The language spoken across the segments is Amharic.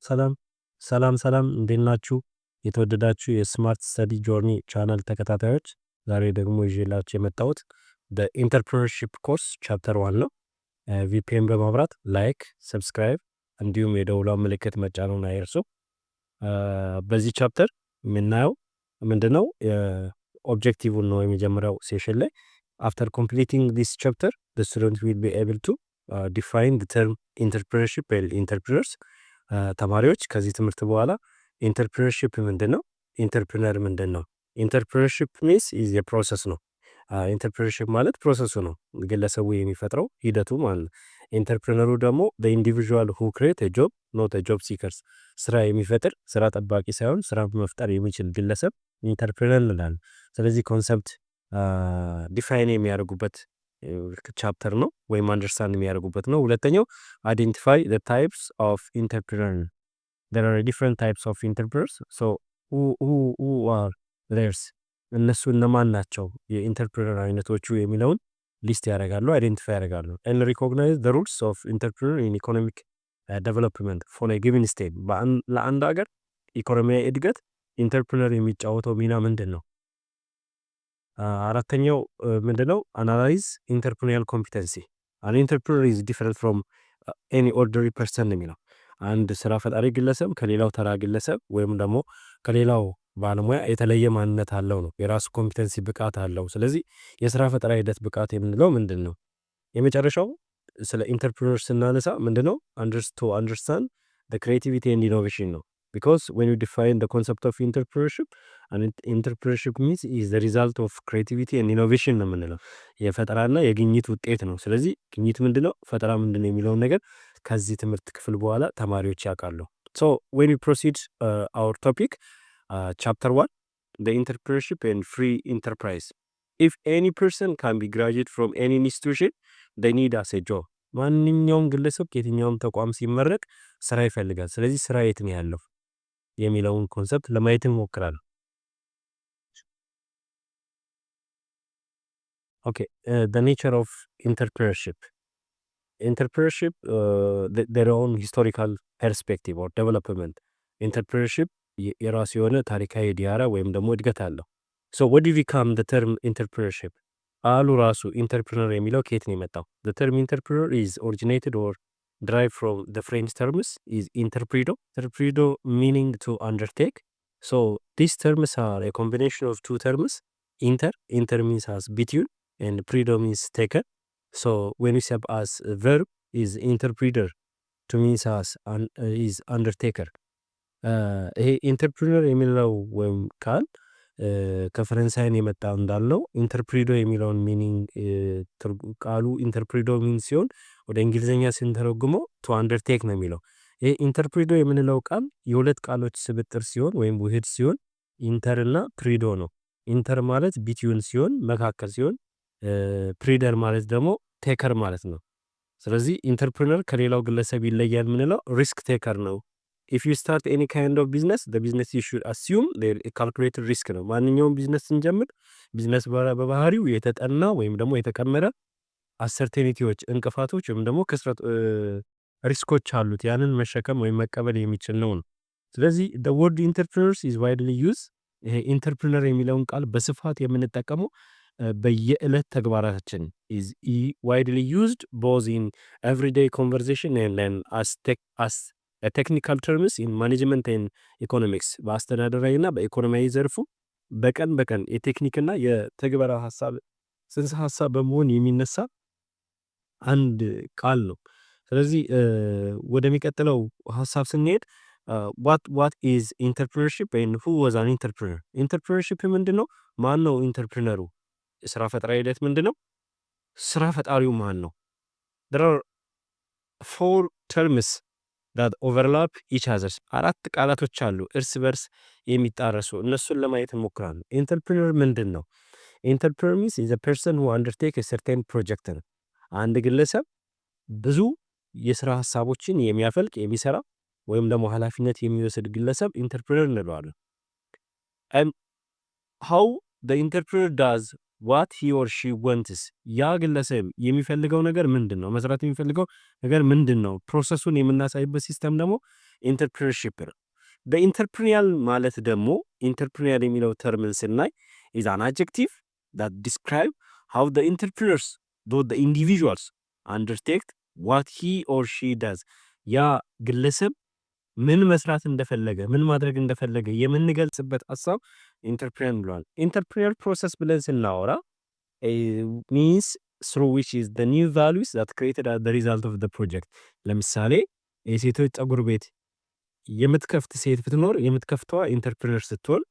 ሰላም ሰላም እንዴት ናችሁ? የተወደዳችሁ የስማርት ስተዲ ጆርኒ ቻናል ተከታታዮች ዛሬ ደግሞ ይዤላችሁ የመጣሁት በኢንተርፕረነርሺፕ ኮርስ ቻፕተር 1 ነው። ቪፒኤን በማብራት ላይክ፣ ሰብስክራይብ እንዲሁም የደውሏን ምልክት መጫኑን አይርሱ። በዚህ ቻፕተር የምናየው ምንድነው ኦብጀክቲቭን ነው የመጀመሪያው ሴሽን ላይ after completing this chapter the student will be able to define the term entrepreneurship and entrepreneurs ተማሪዎች ከዚህ ትምህርት በኋላ ኢንተርፕረነርሺፕ ምንድነው፣ ኢንተርፕረነር ምንድነው? ኢንተርፕረነርሺፕ ሚንስ ኢዝ የፕሮሰስ ነው። ኢንተርፕረነርሺፕ ማለት ፕሮሰሱ ነው፣ ግለሰቡ የሚፈጥረው ሂደቱ ማለት ነው። ኢንተርፕረነሩ ደግሞ በኢንዲቪዥዋል ሁ ክሬት ጆብ ኖት ጆብ ሲከርስ፣ ስራ የሚፈጥር ስራ ጠባቂ ሳይሆን ስራ መፍጠር የሚችል ግለሰብ ኢንተርፕረነር እንላለን። ስለዚህ ኮንሰፕት ዲፋይን የሚያደርጉበት ቻፕተር ነው ወይም አንደርስታንድ የሚያደርጉበት ነው። ሁለተኛው አይዴንቲፋይ ዘ ታይፕስ ኦፍ ኢንተርፕረነር there are different types of entrepreneurs so who are theirs እነሱ እነማን ናቸው የኢንተርፕረነር አይነቶቹ የሚለውን ሊስት ያደርጋሉ፣ አይዴንቲፋይ ያደርጋሉ። and recognize the rules of entrepreneur in economic development for a given state ለአንድ ሀገር ኢኮኖሚያዊ እድገት ኢንተርፕረነር የሚጫወተው ሚና ምንድን ነው? አራተኛው ምንድነው? አናላይዝ ኢንተርፕረኒያል ኮምፒተንሲ አን ኢንተርፕረነር ኢዝ ዲፈረንት ፍሮም ኤኒ ኦርዲነሪ ፐርሰን የሚለው አንድ ስራ ፈጣሪ ግለሰብ ከሌላው ተራ ግለሰብ ወይም ደግሞ ከሌላው ባለሙያ የተለየ ማንነት አለው ነው። የራሱ ኮምፒተንሲ ብቃት አለው። ስለዚህ የስራ ፈጠራ ሂደት ብቃት የምንለው ምንድን ነው? የመጨረሻው ስለ ኢንተርፕረነር ስናነሳ ምንድነው? አንደርስታንድ the creativity and innovation ነው። because when you define the concept of entrepreneurship and entrepreneurship means is the result of creativity and innovation ነው የምንለው የፈጠራና የግኝት ውጤት ነው። ስለዚህ ግኝት ምንድነው፣ ፈጠራ ምንድነው የሚለውን ነገር ከዚህ ትምህርት ክፍል በኋላ ተማሪዎች ያውቃሉ። so when we proceed our topic chapter 1 the entrepreneurship and free enterprise if any person can be graduate from any institution they need as a job ማንኛውም ግለሰብ ከየትኛውም ተቋም ሲመረቅ ስራ ይፈልጋል። ስለዚህ ስራ የት ነው ያለው የሚለውን ኮንሰፕት ለማየት እንሞክራለን። ኦኬ the nature of entrepreneurship their own historical perspective or development entrepreneurship የራሱ የሆነ ታሪካዊ ዲያራ ወይም ደግሞ እድገት አለው። so what do we come the term entrepreneurship አሉ ራሱ ኢንተርፕረነር የሚለው ከየት ነው የመጣው? the term entrepreneur is originated or derived from the French terms is interpredo meaning to undertake. so these terms are a combination of two terms inter means as between and predo means taker. so when we say as a verb is interpreter to means as is undertaker. ይሄ ኢንተርፕረነር የሚለው ወይም ቃል ከፈረንሳይን የመጣ እንዳለው ኢንተርፕሪዶ የሚለውን ሚኒንግ ቃሉ ኢንተርፕሪዶ ሚን ሲሆን ወደ እንግሊዝኛ ስንተረጉመው ቱ አንደርቴክ ነው የሚለው። ይሄ ኢንተርፕሪዶ የምንለው ቃል የሁለት ቃሎች ስብጥር ሲሆን ወይም ውህድ ሲሆን ኢንተር እና ፕሪዶ ነው። ኢንተር ማለት ቢትዊን ሲሆን መካከል ሲሆን ፕሪደር ማለት ደግሞ ቴከር ማለት ነው። ስለዚህ ኢንተርፕረነር ከሌላው ግለሰብ ይለያል የምንለው ሪስክ ቴከር ነው። if you start any kind of business the business you should assume there a calculated risk ነው። ማንኛውም ቢዝነስ ስንጀምር ቢዝነስ በባህሪው የተጠና ወይም ደግሞ የተቀመረ አሰርቴኒቲዎች እንቅፋቶች ወይም ደግሞ ክስረት ሪስኮች አሉት ያንን መሸከም ወይም መቀበል የሚችል ነው። ስለዚህ the word entrepreneurs is widely used ይሄ ኢንተርፕረነር የሚለውን ቃል በስፋት የምንጠቀመው በየዕለት ተግባራችን is widely used both in everyday conversation and then as ቴክኒካል ተርምስ ኢን ማኔጅመንት ኤንድ ኢኮኖሚክስ በአስተዳደራዊና በኢኮኖሚያዊ ዘርፉ በቀን የቴክኒክና የተግበራ ሀሳብ ጽንሰ ሀሳብ በመሆን የሚነሳ አንድ ቃል ነው። ስለዚህ ወደሚቀጥለው ሀሳብ ስንሄድ what is entrepreneurship and who was an entrepreneur? entrepreneurship ምንድነው? ማን ነው ኢንተርፕረነሩ? ስራ ፈጠራ ሂደት ምንድነው? ስራ ፈጣሪው ማን ነው? there are four terms that overlap each other አራት ቃላቶች አሉ እርስ በርስ የሚጣረሱ እነሱን ለማየት እንሞክራለን። ኢንተርፕረነር ምንድን ነው? ኢንተርፕረነር means is a person who undertake a certain project ነው። አንድ ግለሰብ ብዙ የስራ ሀሳቦችን የሚያፈልቅ የሚሰራ ወይም ደግሞ ኃላፊነት የሚወስድ ግለሰብ ኢንተርፕረነር እንለዋለን። and how the entrepreneur does what he or she wants ያ ግለሰብ የሚፈልገው ነገር ምንድነው መስራት የሚፈልገው ነገር ምንድነው ፕሮሰሱን የምናሳይበት ሲስተም ደግሞ ኢንተርፕረነርሺፕ ነው በኢንተርፕረኒያል ማለት ደግሞ ኢንተርፕረኒያል የሚለው ተርምን ስናይ is an adjective that describe how the entrepreneurs though the individuals undertake what he or she does ያ ግለሰብ ምን መስራት እንደፈለገ ምን ማድረግ እንደፈለገ የምንገልጽበት ሐሳብ ኢንተርፕረነር ብሏል ኢንተርፕረነር ፕሮሰስ ብለን ስናወራ means through which is the new values that created as the result of the project ለምሳሌ የሴቶች ፀጉር ቤት የምትከፍት ሴት ብትኖር የምትከፍተዋ ኢንተርፕረነር ስትሆን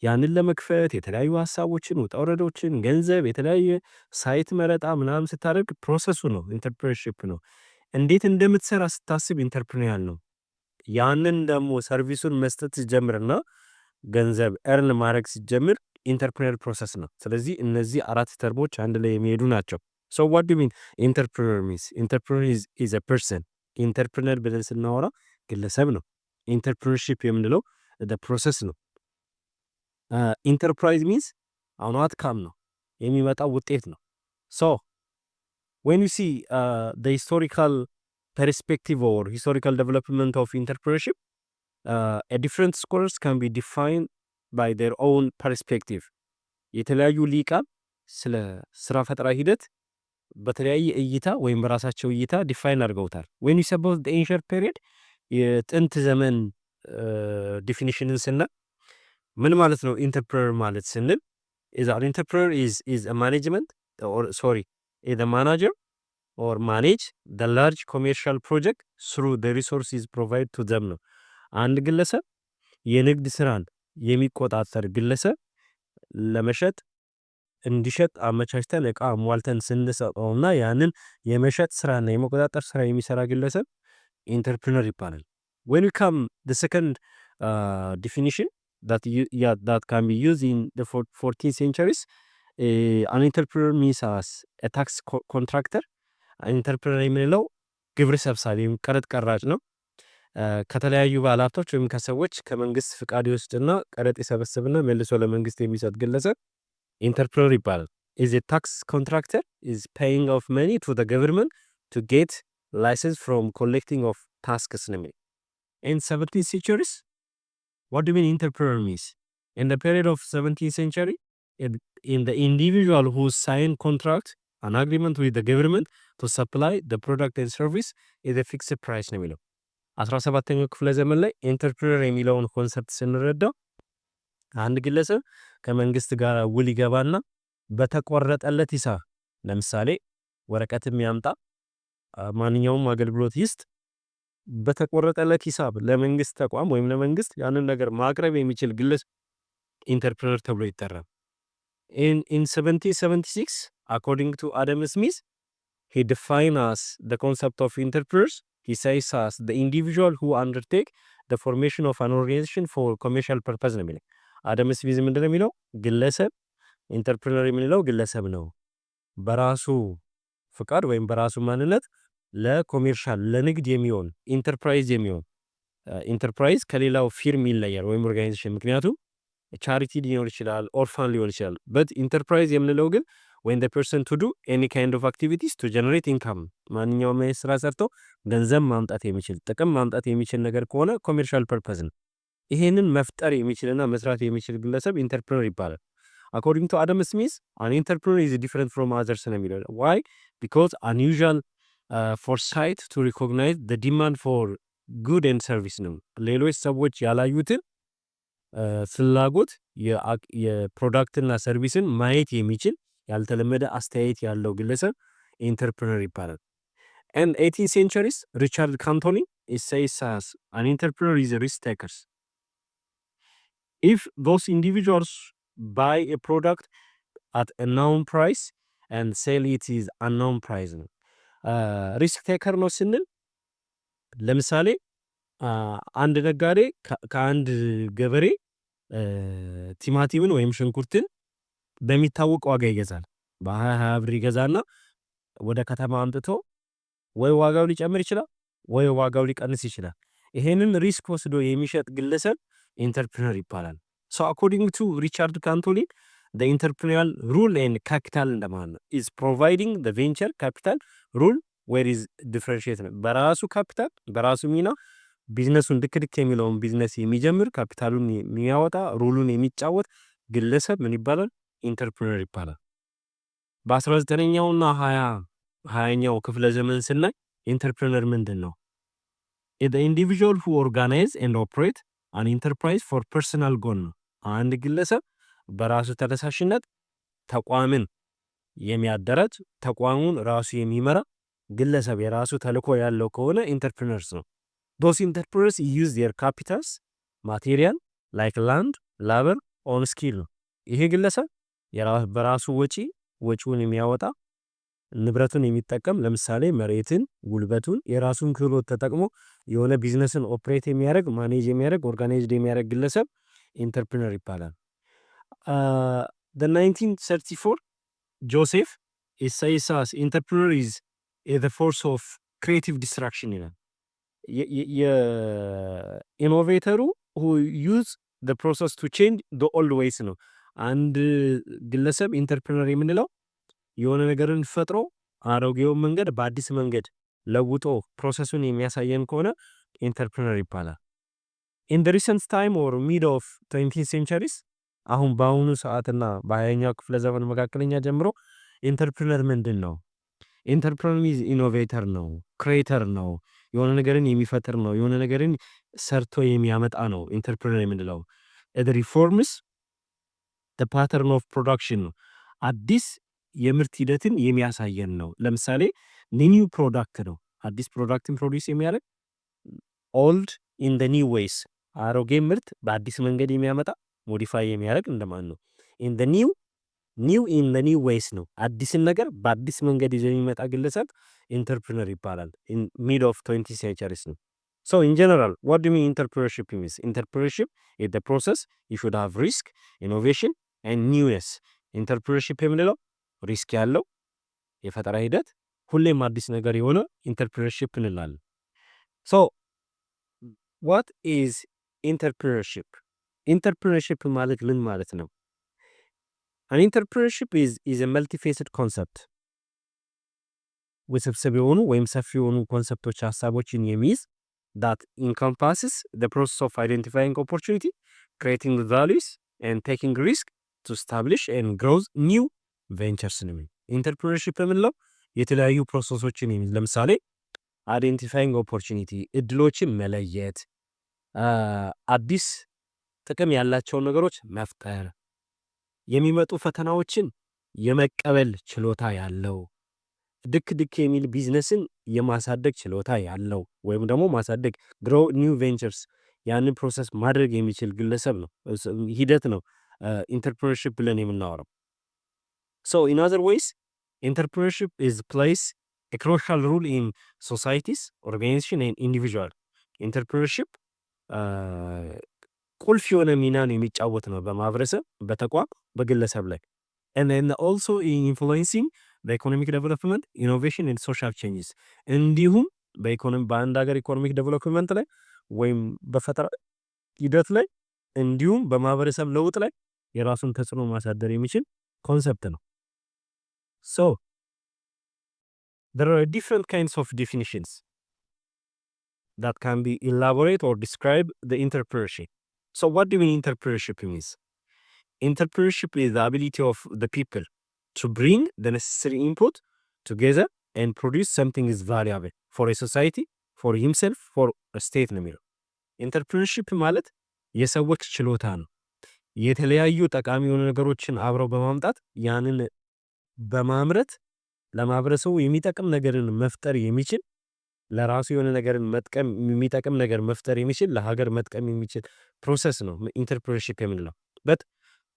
ያንን ለመክፈት የተለያዩ ሐሳቦችን ውጣ ወረዶችን ገንዘብ የተለያየ ሳይት መረጣ ምናምን ስታደርግ ፕሮሰሱ ነው ኢንተርፕረነርሺፕ ነው እንዴት እንደምትሰራ ስታስብ ኢንተርፕረነር ነው ያንን ደግሞ ሰርቪሱን መስጠት ሲጀምርና ገንዘብ earn ማድረግ ሲጀምር ኢንተርፕረነር ፕሮሰስ ነው ስለዚህ እነዚህ አራት ተርቦች አንድ ላይ የሚሄዱ ናቸው so what do you mean entrepreneur means entrepreneur is a person entrepreneur ብለን ስናወራ ግለሰብ ነው ኢንተርፕረነርሺፕ የምንለው the process ነው enterprise means outcome ነው የሚመጣው ውጤት ነው so when you see the historical perspective or historical development of entrepreneurship a different scholars can be defined by their own perspective የተለያዩ ሊቃን ስለ ስራ ፈጠራ ሂደት በተለያየ እይታ ወይም በራሳቸው እይታ ዲፋይን አድርገውታል when you suppose the ancient period የጥንት ዘመን ዲፊኒሽንን ስና ምን ማለት ነው ኢንተርፕረነር ማለት ስንል is an entrepreneur is a management or sorry is a manager or manage the large commercial project through the resources provided to them ነው አንድ ግለሰብ የንግድ ስራን የሚቆጣጠር ግለሰብ ለመሸጥ እንዲሸጥ አመቻችተን እቃ ሟልተን ስንሰጠውና ያንን የመሸጥ ስራና የመቆጣጠር ስራ የሚሰራ ግለሰብ ኢንተርፕረነር ይባላል when we come the second definition that can be used in the 14th centuries an entrepreneur means as a tax contractor ኢንተርፕረነር የሚለው ግብር ሰብሳቢ ቀረጥ ቀራጭ ነው ከተለያዩ ባለሀብቶች ወይም ከሰዎች ከመንግስት ፍቃድ ይወስድና ቀረጥ ይሰበስብና መልሶ ለመንግስት የሚሰጥ ግለሰብ ኢንተርፕረነር ይባላል is a tax contractor is paying of money to the government to get license from collecting of taxes in 17th centuries what do you mean entrepreneur means in the period of 17th century in the individual who signed contract an agreement with the government to supply the product and service is a fixed price ነው የሚለው 17ኛው ክፍለ ዘመን ላይ ኢንተርፕረነር የሚለውን ኮንሰፕት ስንረዳው አንድ ግለሰብ ከመንግስት ጋር ውል ይገባና በተቆረጠለት ሂሳብ ለምሳሌ ወረቀትም ያምጣ ማንኛውም አገልግሎት ይስጥ በተቆረጠለት ሂሳብ ለመንግስት ተቋም ወይም ለመንግስት ያንን ነገር ማቅረብ የሚችል ግለሰብ ኢንተርፕረነር ተብሎ ይጠራል in 1776 according to Adam Smith he defined as the concept of entrepreneurs he says as the individual who undertake the formation of an organization for commercial purpose ነው የሚለው አዳም ስሚዝ ምንድነው የሚለው ግለሰብ ኢንተርፕረነር የሚለው ግለሰብ ነው በራሱ ፍቃድ ወይም በራሱ ማንነት ለኮሜርሻል ለንግድ የሚሆን ኢንተርፕራይዝ የሚሆን ኢንተርፕራይዝ ከሌላው ፊርም ይለያል ወይም ኦርጋናይዜሽን ምክንያቱም ቻሪቲ ሊሆን ይችላል ኦርፋን ሊሆን ይችላል but ኢንተርፕራይዝ የምንለው ግን when the person to do any kind of activities to generate income ማንኛውም ስራ ሰርቶ ገንዘብ ማምጣት የሚችል ጥቅም ማምጣት የሚችል ነገር ከሆነ ኮሜርሻል ፐርፐዝ ነው ይሄንን መፍጠር የሚችልና መስራት የሚችል ግለሰብ ኢንተርፕረነር ይባላል according to Adam Smith an entrepreneur is different from others ነው የሚለው why because unusual foresight to recognize the demand for good and service ነው ሌሎች ሰዎች ያላዩትን ፍላጎት የፕሮዳክትና ሰርቪስን ማየት የሚችል ያልተለመደ አስተያየት ያለው ግለሰብ ኢንተርፕረነር ይባላል and 18th centuries Richard Cantoni says as an entrepreneur is a risk takers if those individuals buy a product at a known price and sell it is unknown price risk taker ነው ስንል ለምሳሌ አንድ ነጋዴ ከአንድ ገበሬ ቲማቲምን ወይም ሽንኩርትን በሚታወቅ ዋጋ ይገዛል በ20 ብር ይገዛና ወደ ከተማ አምጥቶ ወይ ዋጋው ሊጨምር ይችላል ወይ ዋጋው ሊቀንስ ይችላል ይሄንን ሪስክ ወስዶ የሚሸጥ ግለሰብ ኢንተርፕረነር ይባላል so according to Richard Cantoni the entrepreneurial rule and capital እንደማለት ነው is providing the venture capital rule where is differentiate ነው በራሱ ካፒታል በራሱ ሚና ቢዝነሱን ድክድክ የሚለውን ቢዝነስ የሚጀምር ካፒታሉን የሚያወጣ ሩሉን የሚጫወት ግለሰብ ምን ይባላል ኢንተርፕረነር ይባላል በ19ኛውና 20ኛው ክፍለ ዘመን ስናይ ኢንተርፕረነር ምንድነው the individual who organize and operate an enterprise for personal goal ነው አንድ ግለሰብ በራሱ ተነሳሽነት ተቋምን የሚያደራጅ ተቋሙን ራሱ የሚመራ ግለሰብ የራሱ ተልዕኮ ያለው ከሆነ ኢንተርፕረነርስ ነው those entrepreneurs use their capitals material like land labor on skill ነው ይሄ ግለሰብ በራሱ ወጪውን የሚያወጣ ንብረቱን የሚጠቀም ለምሳሌ መሬትን ጉልበቱን የራሱን ክህሎት ተጠቅሞ የሆነ ቢዝነስን ኦፕሬት የሚያደርግ ማኔጅ የሚያደርግ ኦርጋናይዝድ የሚያደርግ ግለሰብ ኢንተርፕረነር ይባላል the 1934 Joseph says entrepreneur is the force of creative destruction ይላል የኢኖቬተሩ who use the process to change the old ways ነው አንድ ግለሰብ ኢንተርፕረነር የምንለው የሆነ ነገርን ፈጥሮ አሮጌውን መንገድ በአዲስ መንገድ ለውጦ ፕሮሰሱን የሚያሳየን ከሆነ ኢንተርፕረነር ይባላል in the recent time or mid of 20th centuries አሁን በአሁኑ ሰዓትና በ20ኛው ክፍለ ዘመን መካከለኛ ጀምሮ ኢንተርፕረነር ምንድነው ኢንተርፕረነር ኢኖቬተር ነው ክሬተር ነው የሆነ ነገርን የሚፈጥር ነው የሆነ ነገርን ሰርቶ የሚያመጣ ነው ኢንተርፕረነር የምንለው the reforms the pattern of production ነው አዲስ የምርት ሂደትን የሚያሳየን ነው ለምሳሌ ኒው ፕሮዳክት ነው አዲስ ፕሮዳክትን ፕሮዲዩስ የሚያደርግ old in the new ways አሮጌ ምርት በአዲስ መንገድ የሚያመጣ ሞዲፋይ የሚያደርግ እንደማን ነው in the new in the new ways ነው አዲስን ነገር በአዲስ መንገድ ይዞ የሚመጣ ግለሰብ ኢንተርፕረነር ይባላል in mid of 20th centuries ነው so in general what do you mean entrepreneurship means entrepreneurship is the process you should have risk innovation and newness entrepreneurship የምንለው ሪስክ ያለው የፈጠራ ሂደት ሁሌም አዲስ ነገር የሆነ ኢንተርፕረነርሺፕ እንላለን so what is entrepreneurship ማለት ምን ማለት ነው an entrepreneurship is a multifaceted concept ውስብስብ የሆኑ ወይም ሰፊ የሆኑ ኮንሰፕቶች ሐሳቦችን የሚይዝ that encompasses the process of identifying opportunity creating values and taking risk to establish and grow new ventures ነው ኢንተርፕረነርሺፕ የምንለው የተለያዩ ፕሮሰሶችን የሚይዝ ለምሳሌ አይዴንቲፋይንግ ኦፖርቹኒቲ እድሎችን መለየት አዲስ ጥቅም ያላቸውን ነገሮች መፍጠር የሚመጡ ፈተናዎችን የመቀበል ችሎታ ያለው ድክ የሚል ቢዝነስን የማሳደግ ችሎታ ያለው ወይም ደግሞ ማሳደግ grow new ventures ያንን ፕሮሰስ ማድረግ የሚችል ግለሰብ ነው ሂደት ነው ኢንተርፕረነርሺፕ ብለን የምናወራው so in other ways entrepreneurship is plays a crucial role in societies organization and individual entrepreneurship ቁልፍ የሆነ ሚናን የሚጫወት ነው በማህበረሰብ በተቋም በግለሰብ ላይ and then also in influencing the economic development innovation and social changes እንዲሁም በአንድ ሀገር ኢኮኖሚክ ዴቨሎፕመንት ላይ ወይም በፈጠራ ሂደት ላይ እንዲሁም በማህበረሰብ ለውጥ ላይ የራሱን ተጽዕኖ ማሳደር የሚችል ኮንሰፕት ነው so there are different kinds of definitions that can be elaborate or describe the entrepreneurship so what do you mean entrepreneurship means entrepreneurship is the ability of the people to bring the necessary input together and produce something is valuable for a society for himself for a state ነው የሚለው ኢንተርፕረነርሺፕ ማለት የሰዎች ችሎታ ነው የተለያዩ ጠቃሚ የሆኑ ነገሮችን አብረው በማምጣት ያንን በማምረት ለማህበረሰቡ የሚጠቅም ነገርን መፍጠር የሚችል ለራሱ የሆነ ነገርን መጥቀም የሚጠቅም ነገር መፍጠር የሚችል ለሀገር መጥቀም የሚችል ፕሮሰስ ነው ኢንተርፕረነርሺፕ የምንለው but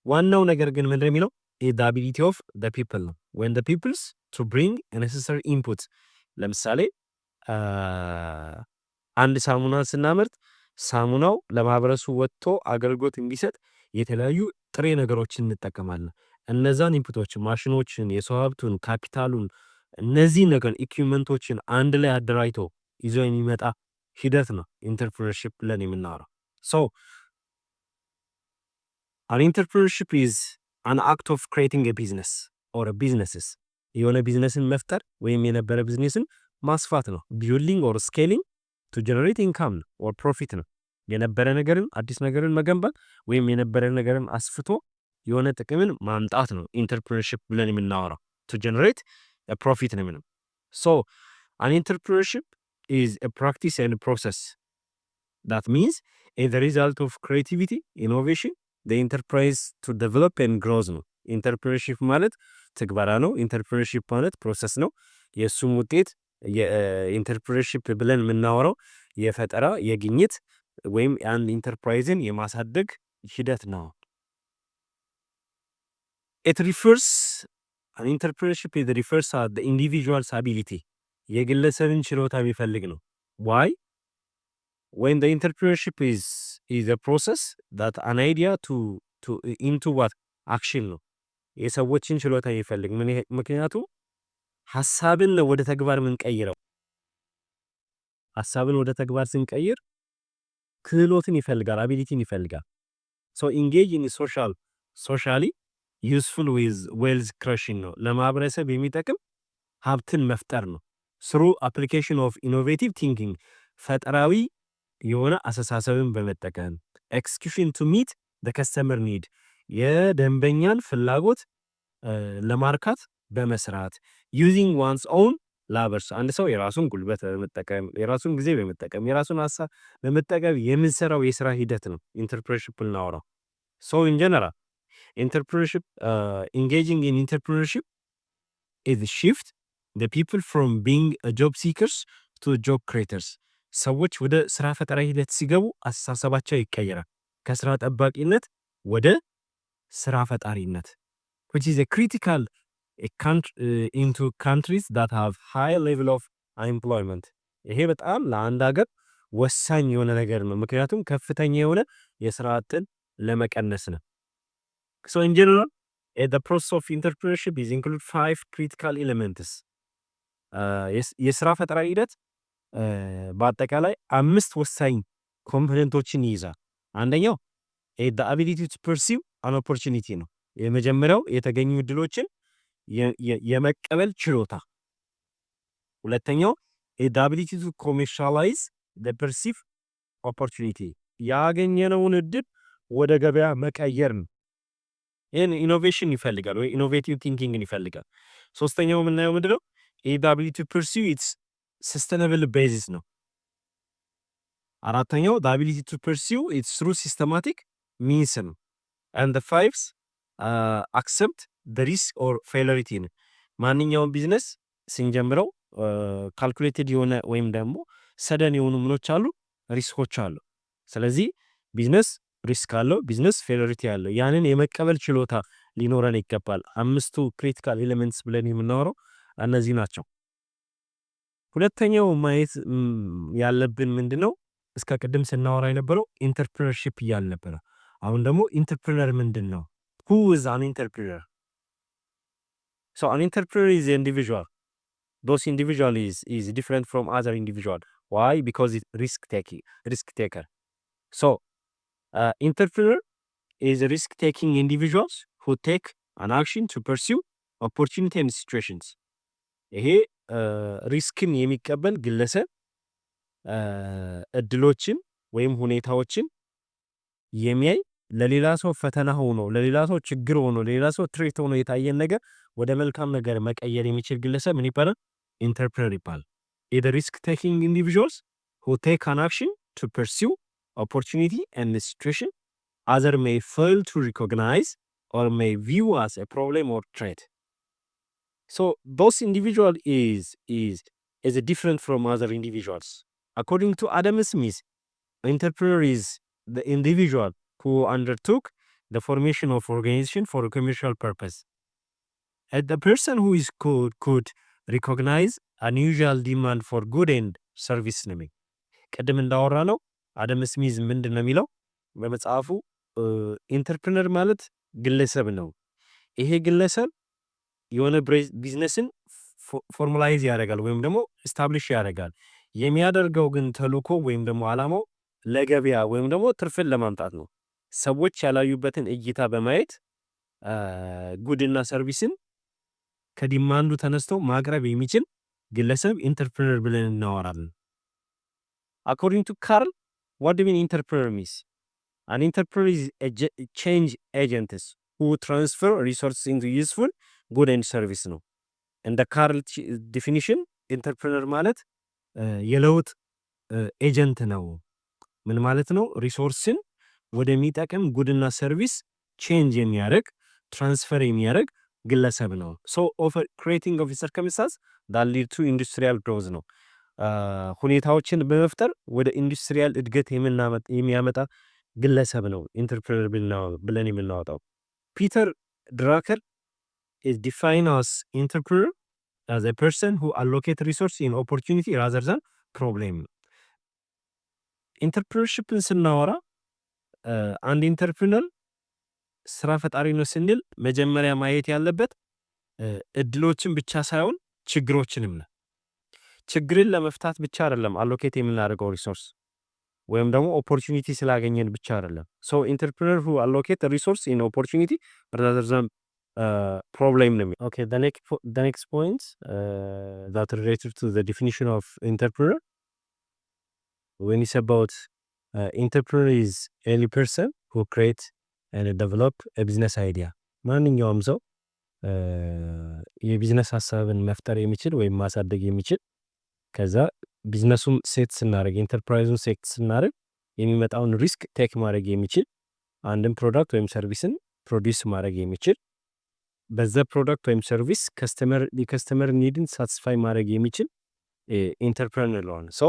ዋናው ነገር ግን ምንድነው የሚለው the ability of the people ነው when the peoples to bring a necessary input ለምሳሌ አንድ ሳሙና ስናመርት ሳሙናው ለማህበረሰቡ ወጥቶ አገልግሎት እንዲሰጥ የተለያዩ ጥሬ ነገሮችን እንጠቀማለን እነዛን ኢንፑቶች ማሽኖችን የሰው ሀብቱን ካፒታሉን እነዚህ ነገር ኢኩዊፕመንቶችን አንድ ላይ አደራጅቶ ይዞ የሚመጣ ሂደት ነው ኢንተርፕረነርሺፕ ብለን የምናወራው so an entrepreneurship is an act of creating a business or a businesses የሆነ ቢዝነስን መፍጠር ወይም የነበረ ቢዝነስን ማስፋት ነው። building or scaling to generate income or profit ነው። የነበረ ነገርን አዲስ ነገርን መገንባት ወይም የነበረ ነገርን አስፍቶ የሆነ ጥቅምን ማምጣት ነው ኢንተርፕረነርሺፕ ብለን የምናወራው to generate a profit ነው ምንም so an entrepreneurship is a practice and a process that means as a result of creativity innovation the enterprise to develop and grow ነው ኢንተርፕረነርሺፕ ማለት ተግባራ ነው ኢንተርፕረነርሺፕ ማለት ፕሮሰስ ነው የሱም ውጤት የኢንተርፕረነርሺፕ ብለን የምናወራው የፈጠራ የግኝት ወይም አንድ ኢንተርፕራይዝን የማሳደግ ሂደት ነው it refers an entrepreneurship it refers at the individual's ability የግለሰብን ችሎታ የሚፈልግ ነው why when the entrepreneurship is a process that an idea to into what action ነው የሰዎችን ችሎታ የሚፈልግ ምክንያቱም ሐሳብን ወደ ተግባር ምንቀይረው ሐሳብን ወደ ተግባር ስንቀይር ክህሎትን ይፈልጋል አቢሊቲን ይፈልጋል so engage in socially useful with wealth creation ነው ለማህበረሰብ የሚጠቅም ሀብትን መፍጠር ነው through application of innovative thinking ፈጠራዊ የሆነ አስተሳሰብን በመጠቀም execution to meet the customer need የደንበኛን ፍላጎት ለማርካት በመስራት using one's own labors አንድ ሰው የራሱን ጉልበት በመጠቀም የራሱን ጊዜ በመጠቀም የራሱን ሐሳብ በመጠቀም የሚሰራው የሥራ ሂደት ነው ኢንተርፕረነርሺፕ እናወራው so in general entrepreneurship engaging in entrepreneurship is a shift the people from being a job seekers to job creators ሰዎች ወደ ስራ ፈጠራ ሂደት ሲገቡ አስተሳሰባቸው ይቀየራል ከስራ ጠባቂነት ወደ ስራ ፈጣሪነት which is a critical into countries that have high level of unemployment ይሄ በጣም ለአንድ ሀገር ወሳኝ የሆነ ነገር ነው ምክንያቱም ከፍተኛ የሆነ የስራ አጥን ለመቀነስ ነው so in general the process of entrepreneurship is include 5 critical elements የስራ ፈጠራ ሂደት በአጠቃላይ 5 ወሳኝ ኮምፖነንቶችን ይይዛል አንደኛው the ability to pursue an opportunity ነው የመጀመሪያው የተገኙ እድሎችን የመቀበል ችሎታ ሁለተኛው the ability to commercialize the perceived opportunity ያገኘነውን እድል ወደ ገበያ መቀየር ነው ኢኖቬሽን ይፈልጋል ወይ ኢኖቬቲቭ ቲንኪንግን ይፈልጋል ሶስተኛው ምናየው ምንድነው the ability to pursue its sustainable basis ነው አራተኛው the ability to pursue its through systematic means ነው and the fifth accept the risk or failure ነው ማንኛውም ቢዝነስ ስንጀምረው ካልኩሌትድ የሆነ ወይም ደግሞ ሰደን የሆኑ ምኖች አሉ ሪስኮች አሉ ስለዚህ ቢዝነስ ሪስክ አለው ቢዝነስ ፌለሪቲ አለው ያንን የመቀበል ችሎታ ሊኖረን ይገባል አምስቱ ክሪቲካል ኤሌመንትስ ብለን የምናወራው እነዚህ ናቸው ሁለተኛው ማየት ያለብን ምንድነው እስከ ቀደም ስናወራ የነበረው ኢንተርፕረነርሺፕ ይያል ነበር አሁን ደግሞ ኢንተርፕረነር ምንድነው who is an entrepreneur so an entrepreneur is an individual those individual is different from other individual why because it risk taker so entrepreneur is a risk-taking individuals who take an action to pursue opportunity and situations. ይሄ ሪስክን የሚቀበል ግለሰብ እድሎችን ወይም ሁኔታዎችን የሚያይ ለሌላ ሰው ፈተና ሆኖ ለሌላ ሰው ችግር ሆኖ ለሌላ ሰው ትሬት ሆኖ የታየን ነገር ወደ መልካም ነገር መቀየር የሚችል ግለሰብ ምን ይባላል? ኢንተርፕረነር ይባላል። the risk-taking individuals who take an action to pursue opportunity and the situation other may fail to recognize or may view as a problem or threat. So those individual is different from other individuals. According to Adam Smith, entrepreneur is the individual who undertook the formation of organization for a commercial purpose. And the person who is could recognize unusual demand for good and service naming. ቀደም እንዳወራ ነው አደም ስሚዝ ምንድነው የሚለው በመጽሐፉ ኢንተርፕረነር ማለት ግለሰብ ነው ይሄ ግለሰብ የሆነ ቢዝነስን ፎርማላይዝ ያደርጋል ወይም ደግሞ ኤስታብሊሽ ያደርጋል የሚያደርገው ግን ተልእኮ ወይም ደግሞ ዓላማው ለገበያ ወይም ደግሞ ትርፍን ለማምጣት ነው ሰዎች ያላዩበትን እይታ በማየት ጉድና ሰርቪስን ከዲማንዱ ተነስተው ማቅረብ የሚችል ግለሰብ ኢንተርፕረነር ብለን እናወራለን። According to Carl, what do you mean entrepreneur means? An entrepreneur is a change agent who transfer resources into useful good and service ነው። እንደ ካርል ዲፊኒሽን ኢንተርፕረነር ማለት የለውጥ ኤጀንት ነው። ምን ማለት ነው? ሪሶርስን ወደሚጠቅም ጉድና ሰርቪስ ቼንጅ የሚያደርግ ትራንስፈር የሚያደርግ ግለሰብ ነው። ሶ ኦፈር ክሬቲንግ ኦፍ ሰርከምስታንስ ዳት ሊድ ቱ ኢንዱስትሪያል ግሮዝ ነው። ሁኔታዎችን በመፍጠር ወደ ኢንዱስትሪያል እድገት የሚያመጣ ግለሰብ ነው ኢንተርፕረነር ብለን የምናወጣው። ፒተር ድራከር is defined as entrepreneur as a person who allocate resource in opportunity rather than problem. ኢንተርፕረነርሺፕን ስናወራ አንድ ኢንተርፕረነር ስራ ፈጣሪ ነው ስንል መጀመሪያ ማየት ያለበት እድሎችን ብቻ ሳይሆን ችግሮችንም ነው። ችግርን ለመፍታት ብቻ አይደለም አሎኬት የምናደርገው ሪሶርስ ወይም ደግሞ ኦፖርቹኒቲ ስላገኘን ብቻ አይደለም። ሶ ኢንተርፕረነር who allocate the resource in opportunity rather than problem ነው። Okay, the next point that related to the definition of entrepreneur, when it's about entrepreneur is any person who create and develop a business idea. ማንኛውም ሰው የቢዝነስ ሐሳብን መፍጠር የሚችል ወይም ማሳደግ የሚችል ከዛ ቢዝነሱን ሴት ስናደርግ ኢንተርፕራይዙን ሴት ስናደርግ የሚመጣውን ሪስክ ቴክ ማድረግ የሚችል አንድን ፕሮዳክት ወይም ሰርቪስን ፕሮዲውስ ማድረግ የሚችል በዛ ፕሮዳክት ወይም ሰርቪስ የከስተመር ኒድን ሳቲስፋይ ማድረግ የሚችል ኢንተርፕረነር ነው። ሶ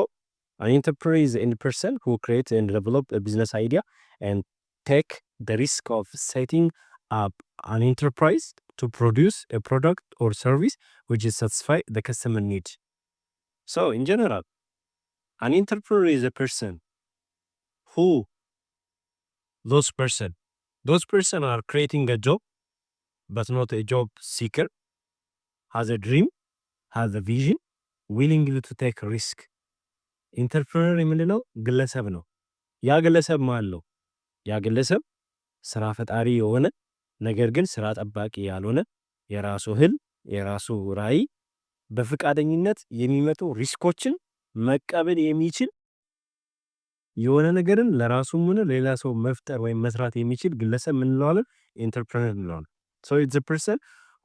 an entrepreneur is any person who creates and develop a business idea and take the risk of setting up an enterprise to produce a product or service which is satisfy the customer need. So in general, an entrepreneur is a person who those person are creating a job but not a job seeker, has a dream, has a vision, willing to take risk. ኢንተርፕረነር የምንለው ግለሰብ ነው። ያ ግለሰብ ማን ነው? ያ ግለሰብ ስራ ፈጣሪ የሆነ ነገር ግን ስራ ጠባቂ ያልሆነ የራሱ ህልም የራሱ ራዕይ በፍቃደኝነት የሚመጡ ሪስኮችን መቀበል የሚችል የሆነ ነገርን ለራሱም ሆነ ሌላ ሰው መፍጠር ወይም መስራት የሚችል ግለሰብ ምን እንለዋለን? ኢንተርፕረነር እንለዋለን። So it's a person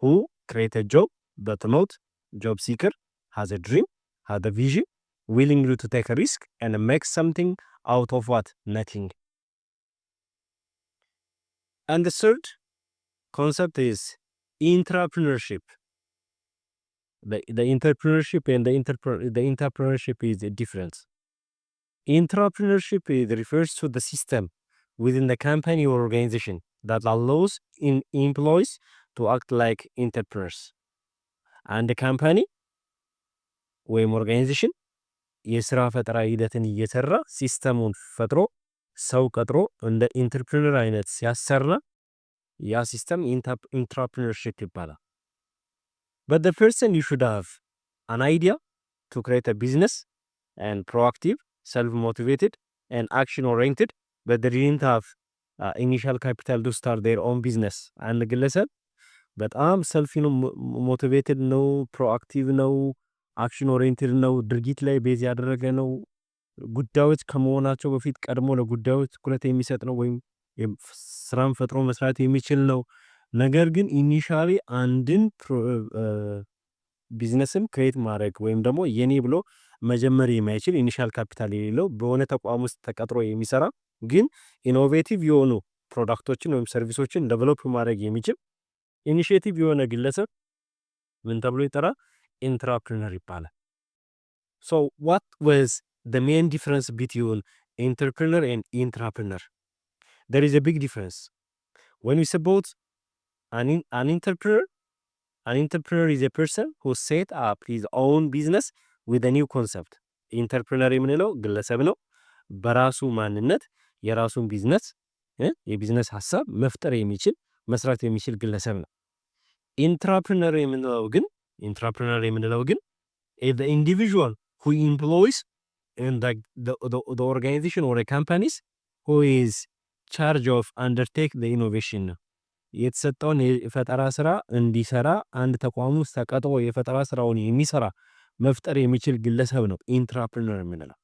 who create a job but not job seeker, has a dream, has a vision, willing to take a risk and make something out of what? Nothing. And the third concept is entrepreneurship. The entrepreneurship and the entrepreneurship is a difference. Entrepreneurship refers to the system within the company or organization that allows employees to act like entrepreneurs. And the company ወይም organization የስራ ፈጠራ ሂደትን እየሰራ ሲስተሙን ፈጥሮ ሰው ቀጥሮ እንደ ኢንተርፕረነር አይነት ሲያሰራ ያ ሲስተም ኢንትራፕረነርሺፕ ይባላል። But the person you should have an idea to create a business and proactive, self-motivated and action-oriented, but they didn't have initial capital to start their own business. አንድ ግለሰብ በጣም ሰልፍ ሞቲቬትድ ነው፣ ፕሮአክቲቭ ነው፣ አክሽን ኦሪየንትድ ነው፣ ድርጊት ላይ ቤዝ ያደረገ ነው፣ ጉዳዮች ከመሆናቸው በፊት ቀድሞ ለጉዳዮች ትኩረት የሚሰጥ ነው፣ ወይም ስራን ፈጥሮ መስራት የሚችል ነው። ነገር ግን ኢኒሻሊ አንድን ቢዝነስን ክሬት ማድረግ ወይም ደግሞ የኔ ብሎ መጀመር የማይችል ኢኒሻል ካፒታል የሌለው በሆነ ተቋም ውስጥ ተቀጥሮ የሚሰራ ግን ኢኖቬቲቭ የሆኑ ፕሮዳክቶችን ወይም ሰርቪሶችን ዴቨሎፕ ማድረግ የሚችል ኢኒሺዬቲቭ የሆነ ግለሰብ ምን ተብሎ ይጠራል? ኢንትራፕረነር ይባላል። So what was the main difference between entrepreneur and intrapreneur? There is a big difference. When we say about an entrepreneur is a person who set up his own business with a new concept. ኢንተርፕረነር የምንለው ግለሰብ ነው። በራሱ ማንነት የራሱን ቢዝነስ የቢዝነስ ሐሳብ መፍጠር የሚችል መስራት የሚችል ግለሰብ ነው። ኢንትራፕረነር የምንለው ግን the individual who employs in the organization or a companies who is charge of undertake the innovation. የተሰጠውን የፈጠራ ስራ እንዲሰራ አንድ ተቋም ውስጥ ተቀጥሮ የፈጠራ ስራውን የሚሰራ መፍጠር የሚችል ግለሰብ ነው ኢንትራፕረነር የምንለው።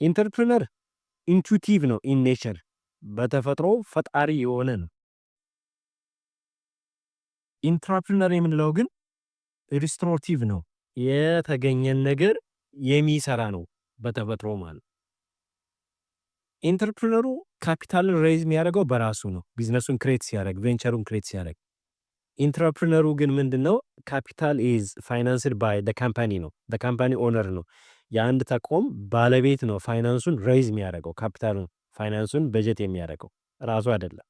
ኢንተርፕረነር ኢንቱቲቭ ነው ኢን ኔቸር፣ በተፈጥሮ ፈጣሪ የሆነ ነው። ኢንትራፕረነር የምንለው ግን ሪስቶሬቲቭ ነው፣ የተገኘን ነገር የሚሰራ ነው በተፈጥሮ ማለት። ኢንተርፕረነሩ ካፒታልን ሬይዝ የሚያደርገው በራሱ ነው፣ ቢዝነሱን ክሬት ሲያደርግ፣ ቬንቸሩን ክሬት ሲያደርግ። ኢንትራፕረነሩ ግን ምንድነው? ካፒታል ኢዝ ፋይናንስድ ባይ ደ ካምፓኒ ነው፣ ደ ካምፓኒ ኦነር ነው፣ የአንድ ተቋም ባለቤት ነው ፋይናንሱን ሬይዝ የሚያደርገው፣ ካፒታሉን ፋይናንሱን በጀት የሚያደርገው ራሱ አይደለም፣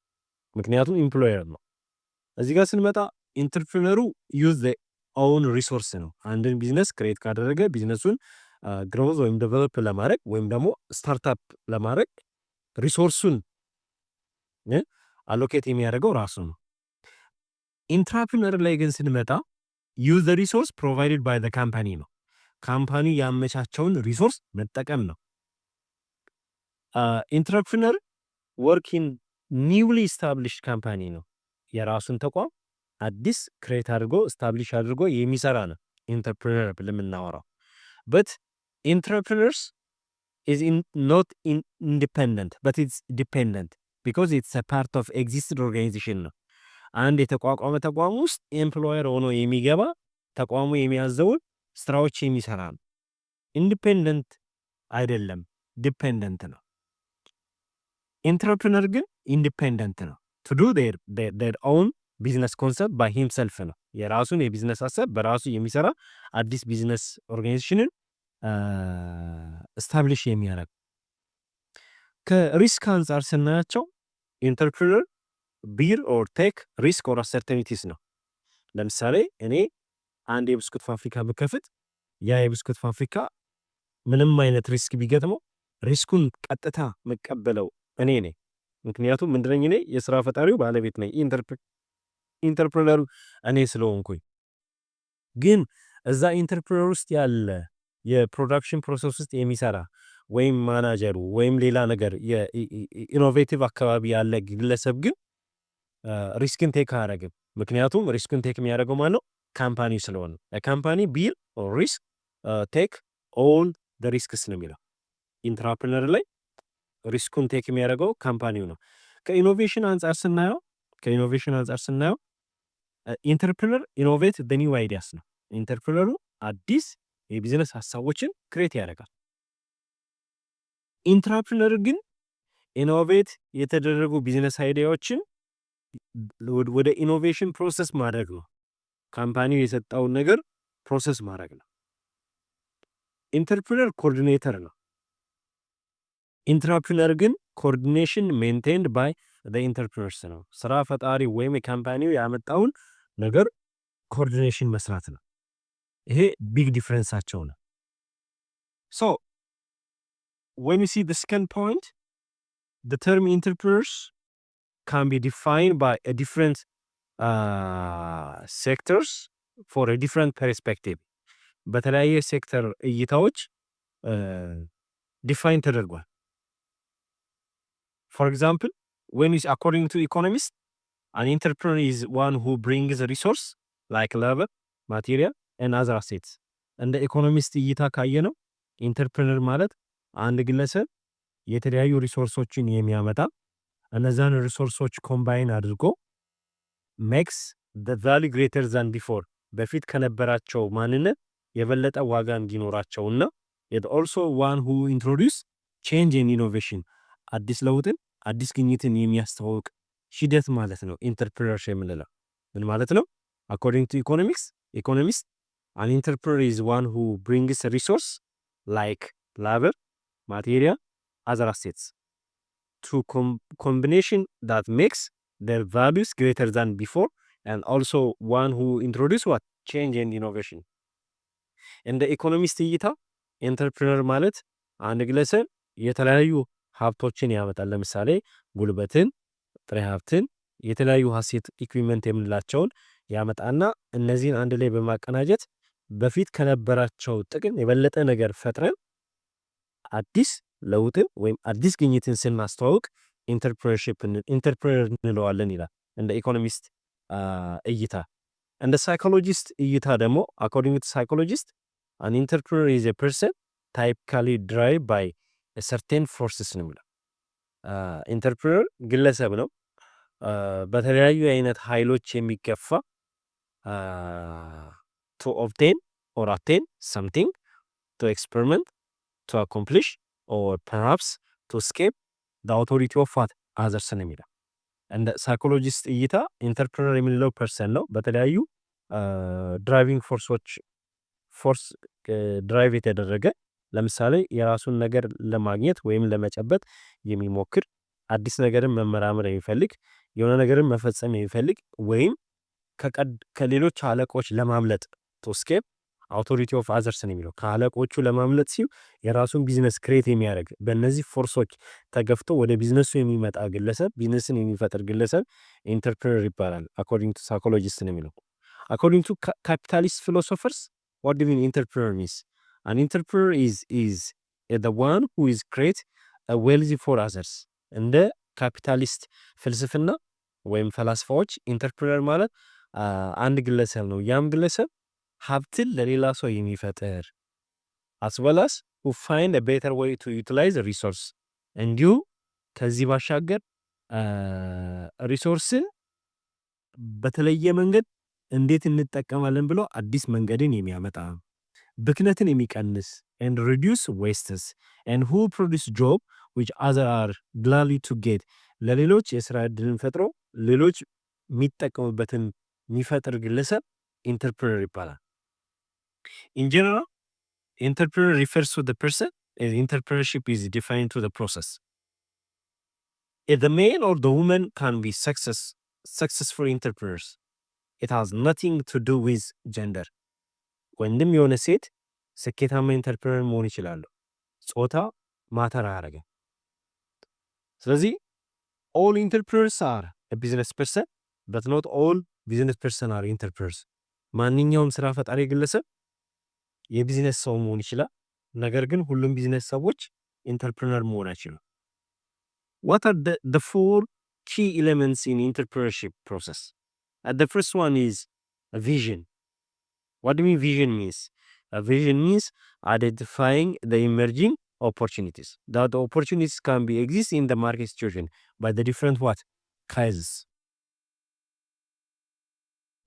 ምክንያቱም ኢምፕሎየር ነው። እዚህ ጋር ስንመጣ ኢንተርፕረነሩ ዩዝ ዘ ኦውን ሪሶርስ ነው። አንድን ቢዝነስ ክሬት ካደረገ ቢዝነሱን ግሮዝ ወይም ዴቨሎፕ ለማድረግ ወይም ደግሞ ስታርታፕ ለማድረግ ሪሶርሱን አሎኬት የሚያደርገው ራሱ ነው። ኢንትራፕረነር ላይ ግን ስንመጣ ዩዝ ዘ ሪሶርስ ፕሮቫይድድ ባይ ዘ ካምፓኒ ነው። ካምፓኒ ያመቻቸውን ሪሶርስ መጠቀም ነው። ኢንትራፕረነር ወርክ ኢን ኒውሊ ስታብሊሽድ ካምፓኒ ነው። የራሱን ተቋም አዲስ ክሬት አድርጎ ስታብሊሽ አድርጎ የሚሰራ ነው ኢንተርፕረነር ብለን የምናወራው። በት ኢንትራፕረነርስ is not independent but it's dependent because it's a part of existing organization ነው። አንድ የተቋቋመ ተቋም ውስጥ ኤምፕሎየር ሆኖ የሚገባ ተቋሙ የሚያዘውን ስራዎች የሚሰራ ነው። ኢንዲፔንደንት አይደለም፣ ዲፔንደንት ነው። ኢንትራፕረነር ግን ኢንዲፔንደንት ነው። to do their own ቢዝነስ ኮንሰፕት ባይ ሂምሰልፍ ነው። የራሱን የቢዝነስ ሀሳብ በራሱ የሚሰራ አዲስ ቢዝነስ ኦርጋናይዜሽንን ስታብሊሽ የሚያደርግ። ከሪስክ አንጻር ስናያቸው ኢንተርፕረነር ቢር ኦር ቴክ ሪስክ ኦር አንሰርቴኒቲስ ነው። ለምሳሌ እኔ አንድ የብስኩት ፋብሪካ ብከፍት ያ የብስኩት ፋብሪካ ምንም አይነት ሪስክ ቢገጥመው ሪስኩን ቀጥታ መቀበለው እኔ ነኝ። ምክንያቱም ምንድነኝ? እኔ የስራ ፈጣሪው ባለቤት ነኝ፣ ኢንተርፕረነሩ እኔ ስለሆንኩኝ። ግን እዛ ኢንተርፕረነር ውስጥ ያለ የፕሮዳክሽን ፕሮሰስ ውስጥ የሚሰራ ወይም ማናጀሩ ወይም ሌላ ነገር የኢኖቬቲቭ አካባቢ ያለ ግለሰብ ግን ሪስክን ቴክ አያደርግም። ምክንያቱም ሪስክን ቴክ የሚያደርገው ማነው? ካምፓኒ ስለሆነ። ካምፓኒ ቢል ኦር ሪስክ ቴክ ኦል ደ ሪስክስ ነው የሚለው። ኢንትራፕረነር ላይ ሪስኩን ቴክ የሚያደርገው ካምፓኒው ነው። ከኢኖቬሽን አንጻር ስናየው ኢንተርፕረነር ኢኖቬት ዘ ኒው አይዲያስ ነው። ኢንተርፕረነሩ አዲስ የቢዝነስ ሀሳቦችን ክሬት ያደርጋል። ኢንትራፕረነር ግን ኢኖቬት የተደረጉ ቢዝነስ አይዲያዎችን ወደ ኢኖቬሽን ፕሮሰስ ማድረግ ነው። ካምፓኒው የሰጠውን ነገር ፕሮሰስ ማድረግ ነው። ኢንተርፕረነር ኮኦርዲኔተር ነው። ኢንትራፕረነር ግን ኮኦርዲኔሽን ሜንቴንድ ባይ ዘ ኢንተርፕረነርስ ነው። ስራ ፈጣሪ ወይም የካምፓኒው ያመጣውን ነገር ኮኦርዲኔሽን መስራት ነው። ይሄ ቢግ ዲፍረንሳቸው ነው። ሶ when you see the second point, the term entrepreneurs can be defined by a different sectors for a different perspective. በተለያየ ሴክተር እይታዎች ዲፋይን ተደርጓል። For example, according to economists, an entrepreneur is one who brings a resource like labor, material and other assets. እንደ ኢኮኖሚስት እይታ ካየነው ኢንተርፕረነር ማለት አንድ ግለሰብ የተለያዩ ሪሶርሶችን የሚያመጣ እነዛን ሪሶርሶች ኮምባይን አድርጎ ሜክስ ዘ ቫልዩ ግሬተር ዛን ቢፎር፣ በፊት ከነበራቸው ማንነት የበለጠ ዋጋ እንዲኖራቸውና ኦልሶ ዋን ሁ ኢንትሮዲውስ ቼንጅ ኤንድ ኢኖቬሽን፣ አዲስ ለውጥን አዲስ ግኝትን የሚያስተዋውቅ ሂደት ማለት ነው ኢንተርፕረነርሺፕ የምንለው። ምን ማለት ነው? አኮርዲንግ ቱ ኢኮኖሚስት an entrepreneur is one who brings a resource like labor, material, other assets to combination that makes their values greater than before, and also one who introduce what change and innovation. እንደ ኢኮኖሚስት እይታ ኢንተርፕረነር ማለት አንድ ግለሰብ የተለያዩ ሀብቶችን ያመጣል። ለምሳሌ ጉልበትን፣ ጥሬ ሀብትን፣ የተለያዩ ሀሴት ኢኩዊፕመንት የምንላቸውን ያመጣና እነዚህን አንድ ላይ በማቀናጀት በፊት ከነበራቸው ጥቅም የበለጠ ነገር ፈጥረን አዲስ ለውጥን ወይም አዲስ ግኝትን ስናስተዋውቅ ኢንተርፕረነር እንለዋለን ይላል። እንደ ኢኮኖሚስት እይታ። እንደ ሳይኮሎጂስት እይታ ደግሞ according to psychologist an entrepreneur is a person typically driven by a certain forces ነው የሚለው። ኢንተርፕረነር ግለሰብ ነው በተለያዩ አይነት ኃይሎች የሚገፋ to obtain or attain something, to experiment, to accomplish, or perhaps to escape the authority of what others ነው የሚለው። እንደ ሳይኮሎጂስት እይታ ኢንተርፕረነር የምንለው ፐርሰን ነው በተለያዩ ድራይቪንግ ፎርስ ድራይቭ የተደረገ ለምሳሌ የራሱን ነገር ለማግኘት ወይም ለመጨበጥ የሚሞክር አዲስ ነገርን መመራመር የሚፈልግ የሆነ ነገርን መፈጸም የሚፈልግ ወይም ከሌሎች አለቆች ለማምለጥ to escape authority of others ነው የሚለው ከአለቆቹ ለማምለጥ ሲል የራሱን ቢዝነስ ክሬት የሚያደርግ በእነዚህ ፎርሶች ተገፍቶ ወደ ቢዝነሱ የሚመጣ ግለሰብ ቢዝነስን የሚፈጥር ግለሰብ ኢንተርፕረነር ይባላል according to psychologist ነው የሚለው። according to capitalist philosophers what do you mean entrepreneur means? An entrepreneur is the one who is create a wealthy for others. እንደ ካፒታሊስት ፍልስፍና ወይም ፈላስፋዎች ኢንተርፕረነር ማለት አንድ ግለሰብ ነው ያም ግለሰብ ሀብትን ለሌላ ሰው የሚፈጥር as well as who find a better way to utilize the resource እንዲሁ ከዚህ ባሻገር ሪሶርስን በተለየ መንገድ እንዴት እንጠቀማለን ብሎ አዲስ መንገድን የሚያመጣ ብክነትን የሚቀንስ and reduce wastes and who produce job which other are gladly to get ለሌሎች የሥራ ዕድልን ፈጥሮ ሌሎች የሚጠቀሙበትን የሚፈጥር ግለሰብ ኢንተርፕረነር ይባላል። In general, entrepreneur refers to the person and entrepreneurship is defined to the process. If the man or the woman can be successful entrepreneurs, it has nothing to do with gender. ወንድም የሆነ ሴት ስኬታማ ኢንተርፕረነር መሆን ይችላሉ። ጾታ ማተር አያደርግም። ስለዚህ all entrepreneurs are a business person, but not all business person are entrepreneurs. ማንኛውም ስራ ፈጣሪ ግለሰብ የቢዝነስ ሰው መሆን ይችላል። ነገር ግን ሁሉም ቢዝነስ ሰዎች ኢንተርፕረነር መሆን አይችሉም። What are the four key elements in entrepreneurship process? The first one is a vision. What do you mean vision means? A vision means identifying the emerging opportunities. That the opportunities can be exist in the market situation by the different what? Cases.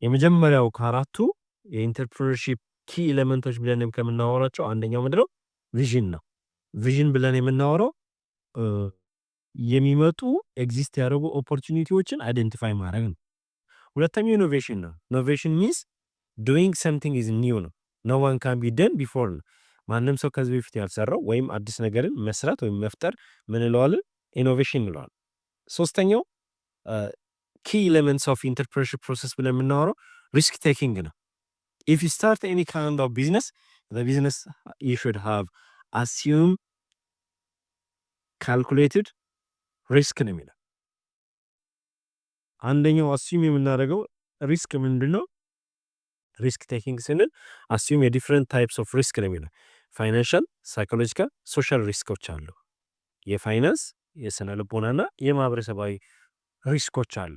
የመጀመሪያው ከአራቱ የኢንተርፕረነርሺፕ ኪ ኤሌመንቶች ብለን ከምናወራቸው አንደኛው ምንድነው? ቪዥን ነው። ቪዥን ብለን የምናወራው የሚመጡ ኤግዚስት ያደረጉ ኦፖርቹኒቲዎችን አይደንቲፋይ ማድረግ ነው። ሁለተኛው ኢኖቬሽን ነው። ኢኖቬሽን ሚንስ doing something is new ነው። no one can be done before ነው። ማንም ሰው ከዚህ በፊት ያልሰራው ወይም አዲስ ነገርን መስራት ወይም መፍጠር ምን እንለዋለን? ኢኖቬሽን እንለዋለን። ሶስተኛው key elements of entrepreneurship process ብለን የምናወራው risk taking ነው። if you start any kind of business, the business you should have assume calculated risk ነው የሚለው። አንደኛው assume የምናደርገው ሪስክ ምንድነው? ሪስክ ቴኪንግ ስንል assume የዲፍረንት ታይፕስ ኦፍ ሪስክ ነው የሚለው። ፋይናንሻል፣ ሳይኮሎጂካል፣ ሶሻል ሪስኮች አሉ። የፋይናንስ፣ የስነ ልቦናና የማህበረሰባዊ ሪስኮች አሉ።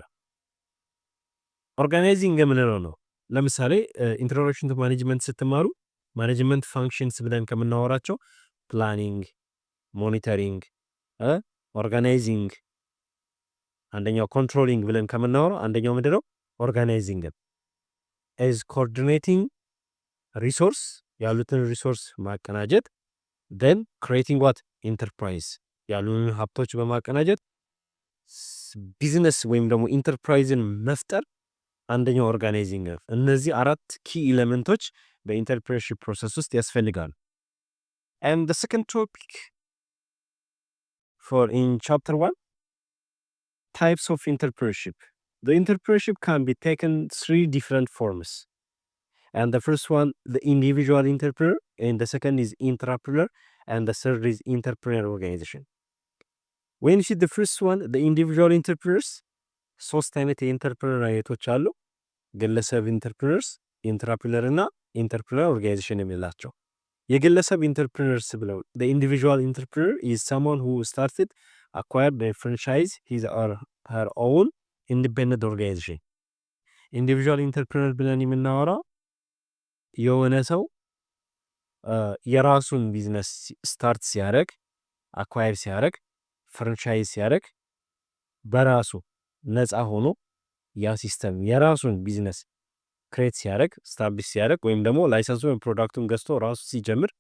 ኦርጋናይዚንግ የምንለው ነው። ለምሳሌ ኢንትሮዳክሽን ቱ ማኔጅመንት ስትማሩ ማኔጅመንት ፋንክሽንስ ብለን ከምናወራቸው ፕላኒንግ፣ ሞኒተሪንግ፣ ኦርጋናይዚንግ አንደኛው ኮንትሮሊንግ ብለን ከምናወራው አንደኛው ምንድነው? ኦርጋናይዚንግ is coordinating resource ያሉትን ሪሶርስ ማቀናጀት then creating what enterprise ያሉን ሀብቶች በማቀናጀት ቢዝነስ ወይም ደግሞ ኢንተርፕራይዝን መፍጠር አንደኛው ኦርጋናይዚንግ ነው። እነዚህ አራት ኪ ኤሌመንቶች በኢንተርፕረነርሺፕ ፕሮሰስ ውስጥ ያስፈልጋሉ። and the second topic for in chapter 1 types of entrepreneurship. The entrepreneurship can be taken three different forms. And the first one, the individual entrepreneur, and the second is intrapreneur, and the third is entrepreneur organization. When you see the first one, the individual entrepreneurs, ሶስት አይነት የኢንተርፕረነር አይነቶች አሉ። ግለሰብ ኢንተርፕረነርስ፣ ኢንትራፕረነር እና ኢንተርፕረነር ኦርጋናይዜሽን የሚላቸው። የግለሰብ ኢንተርፕረነርስ ብለው the individual entrepreneur is someone who started acquired by franchise his or her own ኢንዲፔንደንት ኦርጋናይዜሽን። ኢንዲቪጁዋል ኢንተርፕረነር ብለን የምናወራው የሆነ ሰው የራሱን ቢዝነስ ስታርት ሲያደርግ አኳየር ሲያደርግ ፍራንቻይዝ ሲያደርግ በራሱ ነፃ ሆኖ ያ ሲስተም የራሱን ቢዝነስ ክሬት ሲያደርግ ስታብሊሽ ሲያደርግ ወይም ደግሞ ላይሰንስ ወይም ፕሮዳክቱን ገዝቶ ራሱ ሲጀምር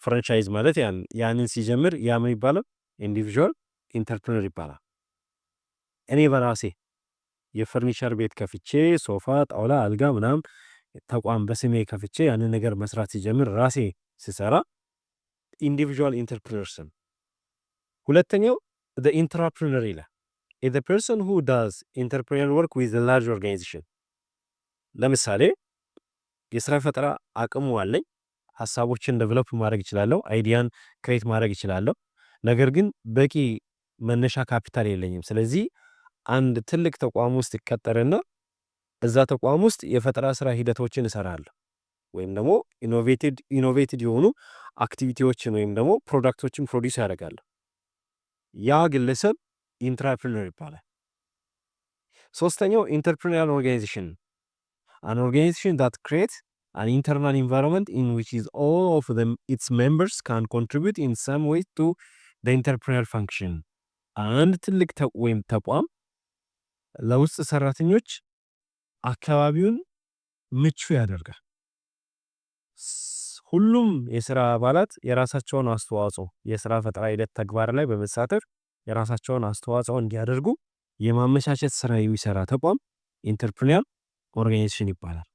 ፍራንቻይዝ ማለት ያንን ሲጀምር ያ ምን ይባላል? ኢንዲቪጁዋል ኢንተርፕረነር ይባላል። እኔ በራሴ የፈርኒቸር ቤት ከፍቼ ሶፋ፣ ጣውላ፣ አልጋ ምናምን ተቋም በስሜ ከፍቼ ያንን ነገር መስራት ሲጀምር ራሴ ስሰራ ኢንዲቪጁዋል ኢንተርፕረነር ስም። ሁለተኛው the entrepreneur ይላል is the person who does entrepreneurial work with a large organization። ለምሳሌ የስራ ፈጠራ አቅሙ አለኝ፣ ሐሳቦችን ዴቨሎፕ ማድረግ እችላለሁ፣ አይዲያን ክሬት ማድረግ እችላለሁ። ነገር ግን በቂ መነሻ ካፒታል የለኝም። ስለዚህ አንድ ትልቅ ተቋም ውስጥ ይቀጠርና እዛ ተቋም ውስጥ የፈጠራ ስራ ሂደቶችን እሰራለሁ ወይም ደግሞ ኢኖቬቲቭ የሆኑ አክቲቪቲዎችን ወይም ደግሞ ፕሮዳክቶችን ፕሮዲዩስ ያደርጋለሁ። ያ ግለሰብ ኢንትራፕረነር ይባላል። ሶስተኛው ኢንተርፕረነሪያል ኦርጋናይዜሽን an organization that creates an internal environment in which is all of them its members can contribute in some way to the entrepreneurial function። አንድ ትልቅ ወይም ተቋም ለውስጥ ሰራተኞች አካባቢውን ምቹ ያደርጋል። ሁሉም የስራ አባላት የራሳቸውን አስተዋጽኦ የስራ ፈጠራ ሂደት ተግባር ላይ በመሳተፍ የራሳቸውን አስተዋጽኦ እንዲያደርጉ የማመቻቸት ስራ የሚሰራ ተቋም ኢንተርፕረነሪያል ኦርጋናይዜሽን ይባላል።